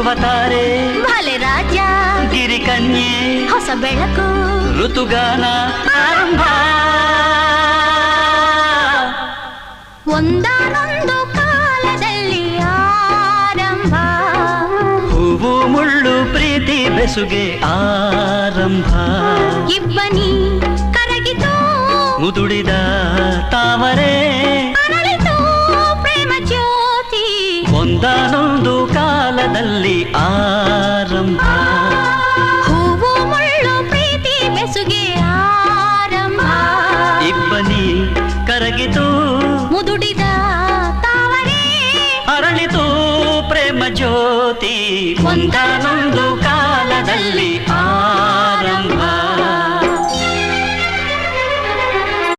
ಧ್ರುವ ತಾರೆ ಭಲೆ ರಾಜ ಗಿರಿಕನ್ಯೆ ಹೊಸ ಬೆಳಕು ಋತುಗಾನ ಆರಂಭ ಒಂದಾನೊಂದು ಕಾಲದಲ್ಲಿ ಆರಂಭ ಹೂವು ಮುಳ್ಳು ಪ್ರೀತಿ ಬೆಸುಗೆ ಆರಂಭ ಇಬ್ಬನಿ ಕರಗಿತು ಮುದುಡಿದ ತಾವರೆ ಅರಳಿತು ಪ್ರೇಮ ಜ್ಯೋತಿ ಒಂದಾನೊಂದು ಕಾಲದಲ್ಲಿ ಆರಂಭ ಹೂವು ಮುಳ್ಳು ಪ್ರೀತಿ ಬೆಸುಗೆ ಆರಂಭ ಇಬ್ಬನಿ ಕರಗಿತು ಮುದುಡಿದ ತಾವರೆ ಅರಳಿತು ಪ್ರೇಮ ಜ್ಯೋತಿ ಒಂದ